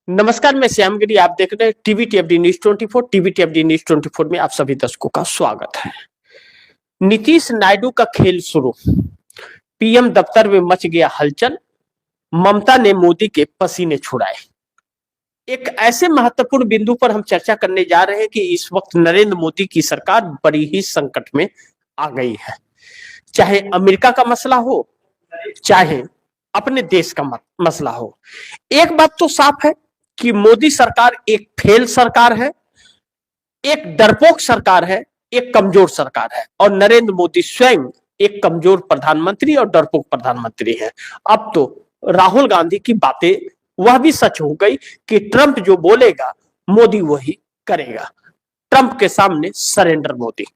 नमस्कार, मैं श्यामगिरी। आप देख रहे हैं टीवीटीएफडी न्यूज 24। टीवीटीएफडी न्यूज 24 में आप सभी दर्शकों का स्वागत है। नीतीश नायडू का खेल शुरू। पीएम दफ्तर में मच गया हलचल। ममता ने मोदी के पसीने छुड़ाए। एक ऐसे महत्वपूर्ण बिंदु पर हम चर्चा करने जा रहे हैं कि इस वक्त नरेंद्र मोदी की सरकार बड़ी ही संकट में आ गई है। चाहे अमेरिका का मसला हो, चाहे अपने देश का मसला हो, एक बात तो साफ है कि मोदी सरकार एक फेल सरकार है, एक डरपोक सरकार है, एक कमजोर सरकार है और नरेंद्र मोदी स्वयं एक कमजोर प्रधानमंत्री और डरपोक प्रधानमंत्री है। अब तो राहुल गांधी की बातें वह भी सच हो गई कि ट्रंप जो बोलेगा मोदी वही करेगा। ट्रंप के सामने सरेंडर मोदी,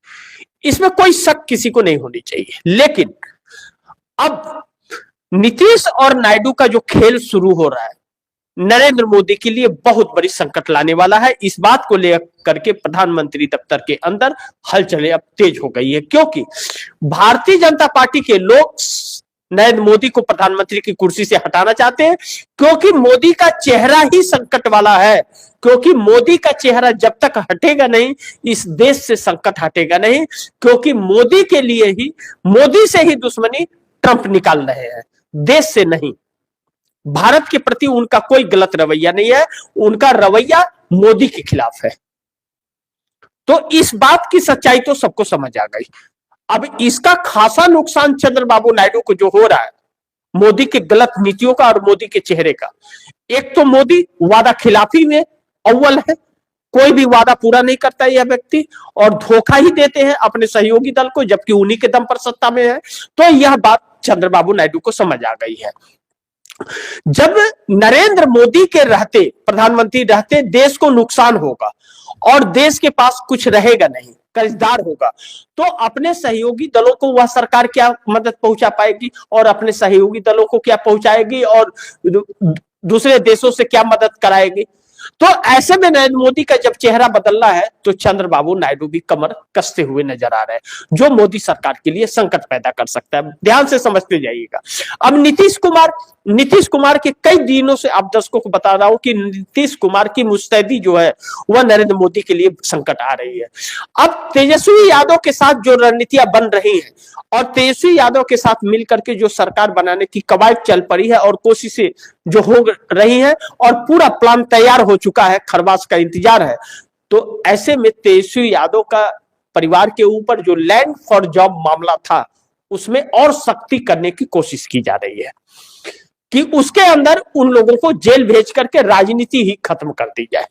इसमें कोई शक किसी को नहीं होनी चाहिए। लेकिन अब नीतीश और नायडू का जो खेल शुरू हो रहा है नरेंद्र मोदी के लिए बहुत बड़ी संकट लाने वाला है। इस बात को लेकर के प्रधानमंत्री दफ्तर के अंदर हलचलें अब तेज हो गई है, क्योंकि भारतीय जनता पार्टी के लोग नरेंद्र मोदी को प्रधानमंत्री की कुर्सी से हटाना चाहते हैं, क्योंकि मोदी का चेहरा ही संकट वाला है। क्योंकि मोदी का चेहरा जब तक हटेगा नहीं, इस देश से संकट हटेगा नहीं। क्योंकि मोदी के लिए ही, मोदी से ही दुश्मनी ट्रंप निकाल रहे हैं, देश से नहीं। भारत के प्रति उनका कोई गलत रवैया नहीं है, उनका रवैया मोदी के खिलाफ है। तो इस बात की सच्चाई तो सबको समझ आ गई। अब इसका खासा नुकसान चंद्रबाबू नायडू को जो हो रहा है मोदी के गलत नीतियों का और मोदी के चेहरे का। एक तो मोदी वादा खिलाफी में अव्वल है, कोई भी वादा पूरा नहीं करता यह व्यक्ति, और धोखा ही देते हैं अपने सहयोगी दल को, जबकि उन्हीं के दम पर सत्ता में है। तो यह बात चंद्रबाबू नायडू को समझ आ गई है। जब नरेंद्र मोदी के रहते, प्रधानमंत्री रहते, देश को नुकसान होगा और देश के पास कुछ रहेगा नहीं, कर्जदार होगा, तो अपने सहयोगी दलों को वह सरकार क्या मदद पहुंचा पाएगी और अपने सहयोगी दलों को क्या पहुंचाएगी और दूसरे देशों से क्या मदद कराएगी। तो ऐसे में नरेंद्र मोदी का जब चेहरा बदलना है तो चंद्रबाबू नायडू भी कमर कसते हुए नजर आ रहे हैं, जो मोदी सरकार के लिए संकट पैदा कर सकता है। ध्यान से समझते जाइएगा। अब नीतीश कुमार के कई दिनों से आप दर्शकों को बता रहा हूं कि नीतीश कुमार की मुस्तैदी जो है वह नरेंद्र मोदी के लिए संकट आ रही है। अब तेजस्वी यादव के साथ जो रणनीतियां बन रही हैं और तेजस्वी यादव के साथ मिलकर के जो सरकार बनाने की कवायद चल पड़ी है और कोशिशें जो हो रही हैं और पूरा प्लान तैयार हो चुका है, खरवास का इंतजार है, तो ऐसे में तेजस्वी यादव का परिवार के ऊपर जो लैंड फॉर जॉब मामला था उसमें और सख्ती करने की कोशिश की जा रही है कि उसके अंदर उन लोगों को जेल भेज करके राजनीति ही खत्म कर दी जाए।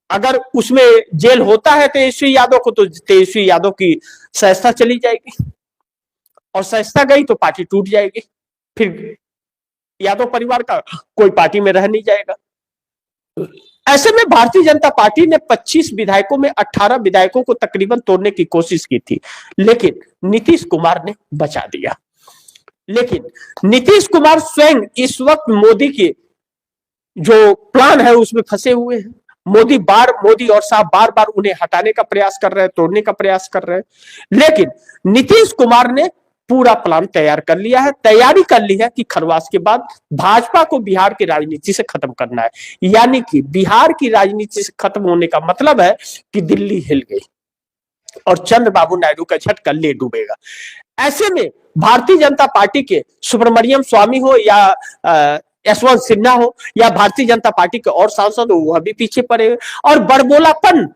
अगर उसमें जेल होता है तेजस्वी यादव को तो तेजस्वी यादव की सहायता चली जाएगी और सहायता गई तो पार्टी टूट जाएगी, फिर यादव परिवार का कोई पार्टी में रह नहीं जाएगा। ऐसे में भारतीय जनता पार्टी ने 25 विधायकों में 18 विधायकों को तकरीबन तोड़ने की कोशिश की थी, लेकिन नीतीश कुमार ने बचा दिया। लेकिन नीतीश कुमार स्वयं इस वक्त मोदी के जो प्लान है उसमें फंसे हुए हैं। मोदी और साहब बार बार उन्हें हटाने का प्रयास कर रहे हैं, तोड़ने का प्रयास कर रहे हैं। लेकिन नीतीश कुमार ने पूरा प्लान तैयार कर लिया है, तैयारी कर ली है कि खरवास के बाद भाजपा को बिहार की राजनीति से खत्म करना है। यानी कि बिहार की राजनीति से खत्म होने का मतलब है कि दिल्ली हिल गई और चंद्रबाबू नायडू का झटका ले डूबेगा। ऐसे में भारतीय जनता पार्टी के सुब्रमण्यम स्वामी हो या यशवंत सिन्हा हो या भारतीय जनता पार्टी के और सांसद हो, वह भी पीछे पड़े और बड़बोलापन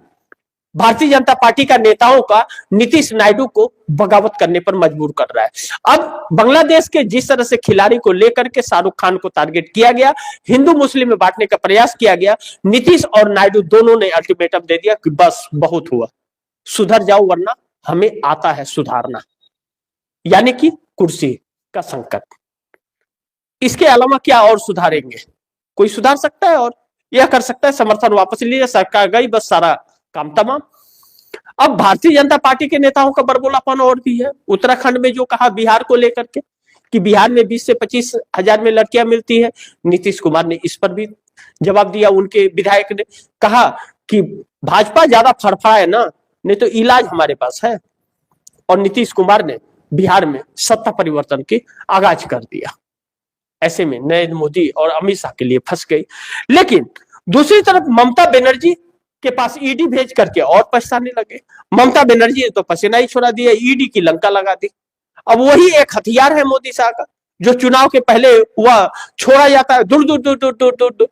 भारतीय जनता पार्टी का नेताओं का नीतीश नायडू को बगावत करने पर मजबूर कर रहा है। अब बांग्लादेश के जिस तरह से खिलाड़ी को लेकर के शाहरुख खान को टारगेट किया गया, हिंदू मुस्लिम में बांटने का प्रयास किया गया, नीतीश और नायडू दोनों ने अल्टीमेटम दे दिया कि बस बहुत हुआ, सुधर जाओ वरना हमें आता है सुधारना। यानी कि कुर्सी का संकट। इसके अलावा क्या और सुधारेंगे? कोई सुधार सकता है और यह कर सकता है समर्थन वापस लीजिए, सरकार गई, बस सारा काम तमाम। अब भारतीय जनता पार्टी के नेताओं का बड़बोलापन और भी है। उत्तराखंड में जो कहा बिहार को लेकर के कि बिहार में 20 से 25 हजार में लड़कियां मिलती है, नीतीश कुमार ने इस पर भी जवाब दिया। उनके विधायक ने कहा कि भाजपा ज्यादा फड़फड़ाए ना, नहीं तो इलाज हमारे पास है। और नीतीश कुमार ने बिहार में सत्ता परिवर्तन की आगाज कर दिया। ऐसे में नरेंद्र मोदी और अमित शाह के लिए फंस गई। लेकिन दूसरी तरफ ममता बनर्जी के पास ईडी भेज करके और पछताने लगे। ममता बनर्जी ने तो पसीना ही छोड़ा दिया, ईडी की लंका लगा दी। अब वही एक हथियार है मोदी शाह का, जो चुनाव के पहले वह छोड़ा जाता है, दूर दूर दूर दूर दूर दूर दूर,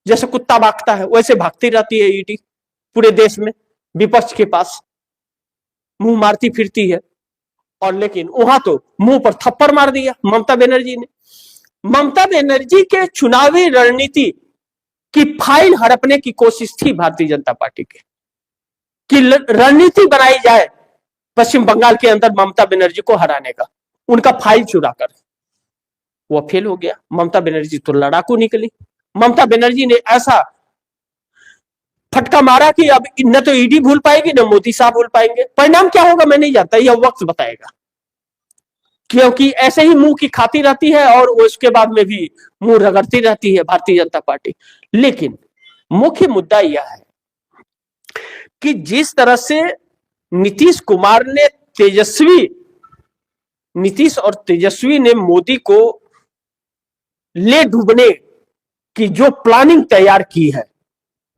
जैसे कुत्ता भागता है वैसे भागती रहती है ईडी पूरे देश में, विपक्ष के पास मुंह मारती फिरती है। और लेकिन वहां तो मुंह पर थप्पड़ मार दिया ममता बनर्जी ने। ममता बनर्जी के चुनावी रणनीति की फाइल हड़पने की कोशिश थी भारतीय जनता पार्टी की, कि रणनीति बनाई जाए पश्चिम बंगाल के अंदर ममता बनर्जी को हराने का, उनका फाइल चुरा कर। वो फेल हो गया। ममता बनर्जी तो लड़ाकू निकली। ममता बनर्जी ने ऐसा फटका मारा कि अब न तो ईडी भूल पाएगी न मोदी साहब भूल पाएंगे। परिणाम क्या होगा मैं नहीं जानता, यह वक्त बताएगा, क्योंकि ऐसे ही मुंह की खाती रहती है और उसके बाद में भी मुंह रगड़ती रहती है भारतीय जनता पार्टी। लेकिन मुख्य मुद्दा यह है कि जिस तरह से नीतीश और तेजस्वी ने मोदी को ले डूबने की जो प्लानिंग तैयार की है,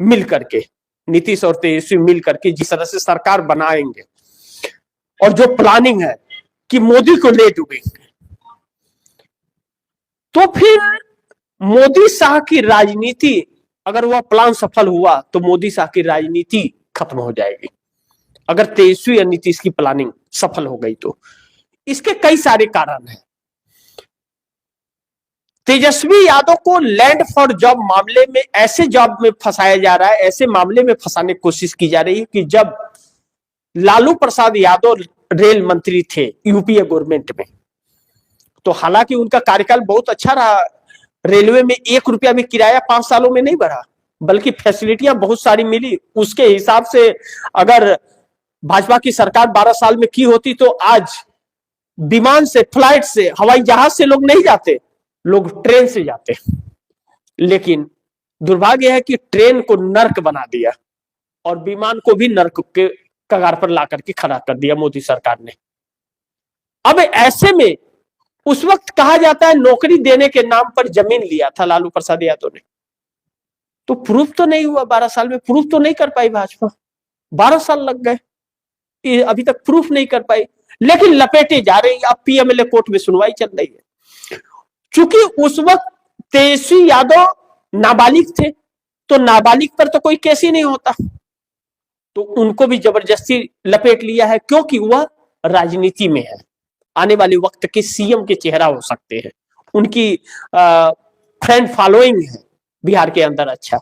मिलकर के नीतीश और तेजस्वी मिलकर के जिस तरह से सरकार बनाएंगे और जो प्लानिंग है कि मोदी को ले डूबेंगे, तो फिर मोदी शाह की राजनीति, अगर वह प्लान सफल हुआ तो मोदी शाह की राजनीति खत्म हो जाएगी, अगर तेजस्वी या नीतीश की प्लानिंग सफल हो गई तो। इसके कई सारे कारण हैं। तेजस्वी यादव को लैंड फॉर जॉब मामले में, ऐसे जॉब में फंसाया जा रहा है, ऐसे मामले में फंसाने की कोशिश की जा रही है कि जब लालू प्रसाद यादव रेल मंत्री थे यूपीए गवर्नमेंट में, तो हालांकि उनका कार्यकाल बहुत अच्छा रहा, रेलवे में 1 रुपया भी किराया 5 सालों में नहीं बढ़ा, बल्कि फैसिलिटियां बहुत सारी मिली। उसके हिसाब से अगर भाजपा की सरकार 12 साल में की होती तो आज विमान से, फ्लाइट से, हवाई जहाज से लोग नहीं जाते, लोग ट्रेन से जाते। लेकिन दुर्भाग्य है कि ट्रेन को नर्क बना दिया और विमान को भी नर्क के कगार पर ला करके खड़ा कर दिया मोदी सरकार ने। अब ऐसे में उस वक्त कहा जाता है नौकरी देने के नाम पर जमीन लिया था लालू प्रसाद यादव ने, तो प्रूफ तो नहीं हुआ। 12 साल में प्रूफ तो नहीं कर पाई भाजपा, 12 साल लग गए, अभी तक प्रूफ नहीं कर पाई। लेकिन लपेटे जा रही, अब पीएमएलए कोर्ट में सुनवाई चल रही है। चूंकि उस वक्त तेजस्वी यादव नाबालिग थे, तो नाबालिग पर तो कोई केस ही नहीं होता, तो उनको भी जबरदस्ती लपेट लिया है, क्योंकि वह राजनीति में है, आने वाले वक्त के सीएम के चेहरा हो सकते हैं, उनकी फ्रेंड फॉलोइंग है बिहार के अंदर। अच्छा,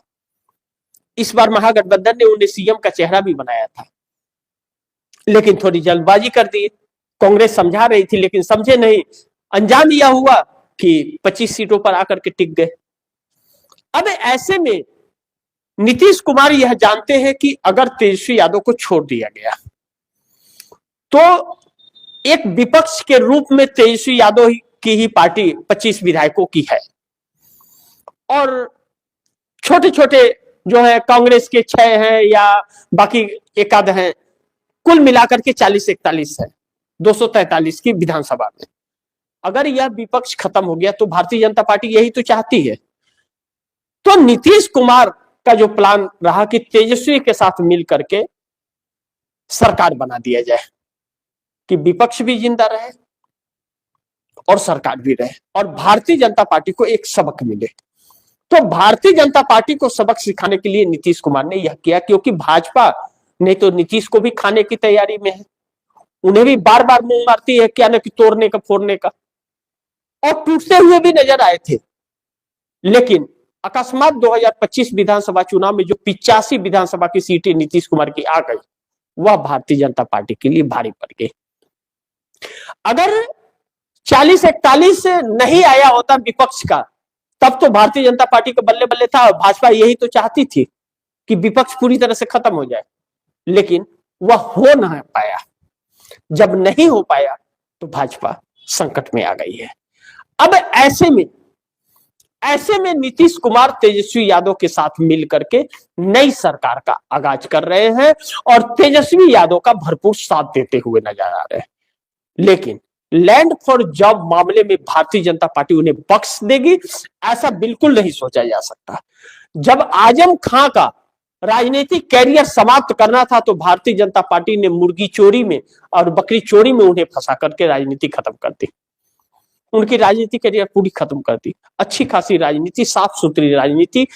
इस बार महागठबंधन ने उन्हें सीएम का चेहरा भी बनाया था, लेकिन थोड़ी जल्दबाजी कर दी। कांग्रेस समझा रही थी लेकिन समझे नहीं, अंजाम यह हुआ कि 25 सीटों पर आकर के टिक गए। अब ऐसे में नीतीश कुमार यह जानते हैं कि अगर तेजस्वी यादव को छोड़ दिया गया तो एक विपक्ष के रूप में तेजस्वी यादव की ही पार्टी 25 विधायकों की है, और छोटे छोटे जो है कांग्रेस के 6 हैं या बाकी एक आध हैं, कुल मिलाकर के 40-41 है 243 की विधानसभा में। अगर यह विपक्ष खत्म हो गया तो भारतीय जनता पार्टी यही तो चाहती है। तो नीतीश कुमार का जो प्लान रहा कि तेजस्वी के साथ मिल करके सरकार बना दिया जाए, कि विपक्ष भी जिंदा रहे और सरकार भी रहे और भारतीय जनता पार्टी को एक सबक मिले। तो भारतीय जनता पार्टी को सबक सिखाने के लिए नीतीश कुमार ने यह किया, क्योंकि भाजपा नहीं तो नीतीश को भी खाने की तैयारी में है, उन्हें भी बार बार मुंह मारती है क्या न कि तोड़ने का, फोड़ने का, और टूटते हुए भी नजर आए थे। लेकिन अकस्मात 2025 विधानसभा चुनाव में जो 85 विधानसभा की सीटें नीतीश कुमार की आ गई, वह भारतीय जनता पार्टी के लिए भारी पड़ गई। अगर 40-41 से नहीं आया होता विपक्ष का, तब तो भारतीय जनता पार्टी का बल्ले बल्ले था। भाजपा यही तो चाहती थी कि विपक्ष पूरी तरह से खत्म हो जाए, लेकिन वह हो ना पाया। जब नहीं हो पाया तो भाजपा संकट में आ गई है। अब ऐसे में नीतीश कुमार तेजस्वी यादव के साथ मिलकर के नई सरकार का आगाज कर रहे हैं और तेजस्वी यादव का भरपूर साथ देते हुए नजर आ रहे हैं। लेकिन लैंड फॉर जॉब मामले में भारतीय जनता पार्टी उन्हें बख्श देगी, ऐसा बिल्कुल नहीं सोचा जा सकता। जब आजम खां का राजनीतिक कैरियर समाप्त करना था तो भारतीय जनता पार्टी ने मुर्गी चोरी में और बकरी चोरी में उन्हें फंसा करके राजनीति खत्म कर दी। उनकी राजनीतिक कैरियर पूरी खत्म कर दी। अच्छी खासी राजनीति, साफ सुथरी राजनीति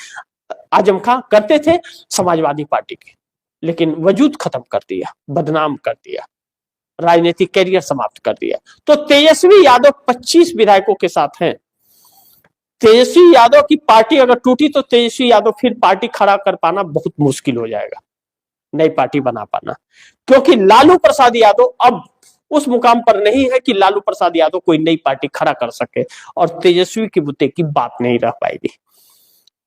आजम खां करते थे समाजवादी पार्टी के, लेकिन वजूद खत्म कर दिया, बदनाम कर दिया, राजनीतिक कैरियर समाप्त कर दिया। तो तेजस्वी यादव 25 विधायकों के साथ हैं। तेजस्वी यादव की पार्टी अगर टूटी तो तेजस्वी यादव फिर पार्टी खड़ा कर पाना बहुत मुश्किल हो जाएगा, नई पार्टी बना पाना, क्योंकि लालू प्रसाद यादव अब उस मुकाम पर नहीं है कि लालू प्रसाद यादव कोई नई पार्टी खड़ा कर सके, और तेजस्वी की बुते की बात नहीं रह पाएगी।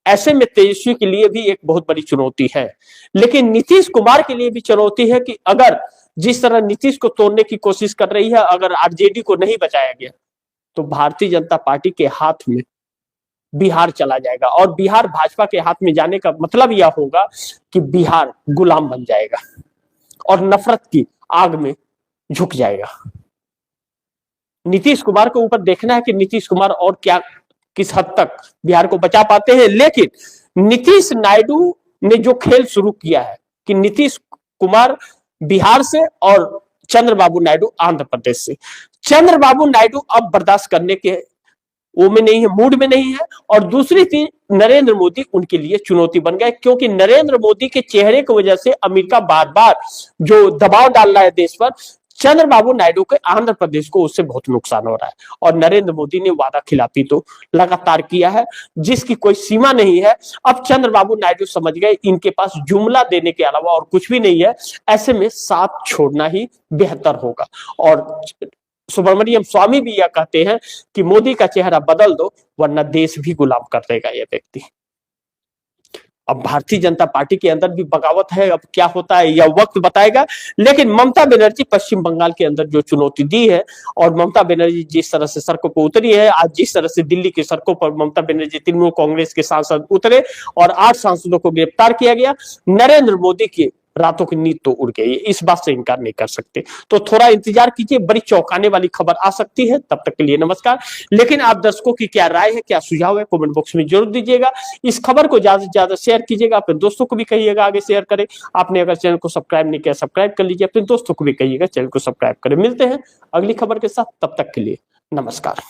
ऐसे में तेजस्वी के लिए भी एक बहुत बड़ी चुनौती है, लेकिन नीतीश कुमार के लिए भी चुनौती है कि अगर जिस तरह नीतीश को तोड़ने की कोशिश कर रही है, अगर आरजेडी को नहीं बचाया गया तो भारतीय जनता पार्टी के हाथ में बिहार चला जाएगा, और बिहार भाजपा के हाथ में जाने का मतलब यह होगा कि बिहार गुलाम बन जाएगा और नफरत की आग में झुक जाएगा। नीतीश कुमार के ऊपर देखना है कि नीतीश कुमार और क्या किस हद तक बिहार को बचा पाते हैं। लेकिन नीतीश नायडू ने जो खेल शुरू किया है कि नीतीश कुमार बिहार से और चंद्रबाबू नायडू आंध्र प्रदेश से, चंद्रबाबू नायडू अब बर्दाश्त करने के वो में नहीं है, मूड में नहीं है। और दूसरी चीज, नरेंद्र मोदी उनके लिए चुनौती बन गए, क्योंकि नरेंद्र मोदी के चेहरे की वजह से अमेरिका बार बार जो दबाव डाल रहा है देश पर, चंद्रबाबू नायडू के आंध्र प्रदेश को उससे बहुत नुकसान हो रहा है। और नरेंद्र मोदी ने वादा खिलाफी तो लगातार किया है जिसकी कोई सीमा नहीं है। अब चंद्रबाबू नायडू समझ गए इनके पास जुमला देने के अलावा और कुछ भी नहीं है, ऐसे में साथ छोड़ना ही बेहतर होगा। और सुब्रमण्यम स्वामी भी यह कहते हैं कि मोदी का चेहरा बदल दो वरना देश भी गुलाम कर देगा यह व्यक्ति। अब भारतीय जनता पार्टी के अंदर भी बगावत है, अब क्या होता है यह वक्त बताएगा। लेकिन ममता बनर्जी पश्चिम बंगाल के अंदर जो चुनौती दी है, और ममता बनर्जी जिस तरह से सड़कों पर उतरी है, आज जिस तरह से दिल्ली की सड़कों पर ममता बनर्जी तृणमूल कांग्रेस के सांसद उतरे और 8 सांसदों को गिरफ्तार किया गया, नरेंद्र मोदी की रातों की नींद तो उड़ गई, इस बात से इनकार नहीं कर सकते। तो थोड़ा इंतजार कीजिए, बड़ी चौंकाने वाली खबर आ सकती है। तब तक के लिए नमस्कार। लेकिन आप दर्शकों की क्या राय है, क्या सुझाव है, कमेंट बॉक्स में जरूर दीजिएगा। इस खबर को ज्यादा से ज्यादा शेयर कीजिएगा, अपने दोस्तों को भी कहिएगा आगे शेयर करें। आपने अगर चैनल को सब्सक्राइब नहीं किया, सब्सक्राइब कर लीजिए, अपने दोस्तों को भी कहिएगा चैनल को सब्सक्राइब करें। मिलते हैं अगली खबर के साथ, तब तक के लिए नमस्कार।